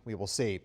We will see.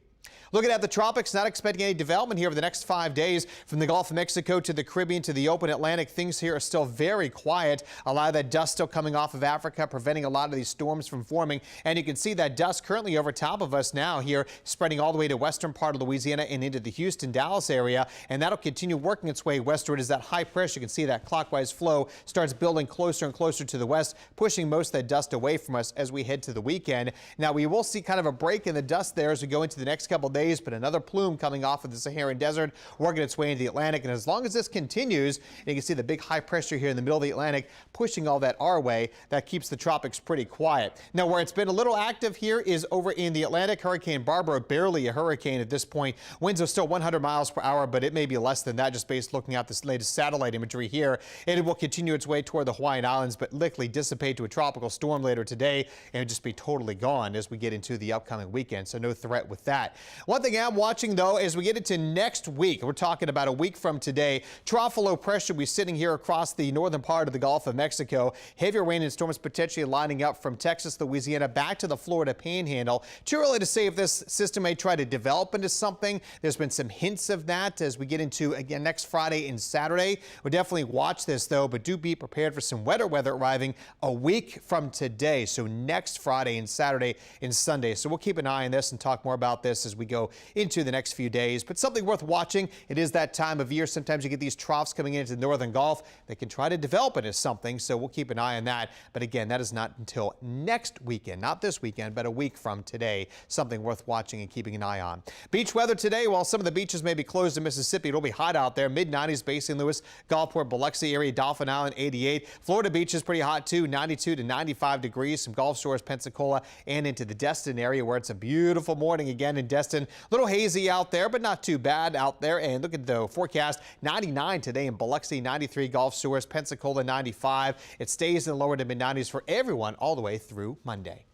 Looking at the tropics, not expecting any development here over the next 5 days. From the Gulf of Mexico to the Caribbean to the open Atlantic, things here are still very quiet. A lot of that dust still coming off of Africa, preventing a lot of these storms from forming. And you can see that dust currently over top of us now here, spreading all the way to western part of Louisiana and into the Houston, Dallas area. And that'll continue working its way westward as that high pressure, you can see that clockwise flow starts building closer and closer to the west, pushing most of that dust away from us as we head to the weekend. Now, we will see kind of a break in the dust there as we go into the next couple of days, but another plume coming off of the Saharan desert, working its way into the Atlantic. And as long as this continues, you can see the big high pressure here in the middle of the Atlantic pushing all that our way. That keeps the tropics pretty quiet. Now, where it's been a little active here is over in the Atlantic. Hurricane Barbara, barely a hurricane at this point. Winds are still 100 miles per hour, but it may be less than that just based looking at this latest satellite imagery here. And it will continue its way toward the Hawaiian Islands, but likely dissipate to a tropical storm later today and just be totally gone as we get into the upcoming weekend. So no threat with that. One thing I'm watching, though, as we get into next week, we're talking about a week from today, trough low pressure will be sitting here across the northern part of the Gulf of Mexico. Heavier rain and storms potentially lining up from Texas, Louisiana, back to the Florida Panhandle. Too early to say if this system may try to develop into something. There's been some hints of that as we get into, again, next Friday and Saturday. We'll definitely watch this, though, but do be prepared for some wetter weather arriving a week from today. So next Friday and Saturday and Sunday. So we'll keep an eye on this and talk more about this as we go into the next few days, but something worth watching. It is that time of year. Sometimes you get these troughs coming into the northern Gulf. They can try to develop it as something, so we'll keep an eye on that. But again, that is not until next weekend, not this weekend, but a week from today. Something worth watching and keeping an eye on. Beach weather today, while some of the beaches may be closed in Mississippi, it'll be hot out there. Mid-90s, Bay St. Louis, Gulfport, Biloxi area, Dauphin Island, 88. Florida beach is pretty hot too, 92 to 95 degrees. Some Gulf Shores, Pensacola, and into the Destin area where it's a beautiful morning again in Destin. A little hazy out there, but not too bad out there. And look at the forecast, 99 today in Biloxi, 93 Gulf Shores, Pensacola, 95. It stays in the lower to mid-90s for everyone all the way through Monday.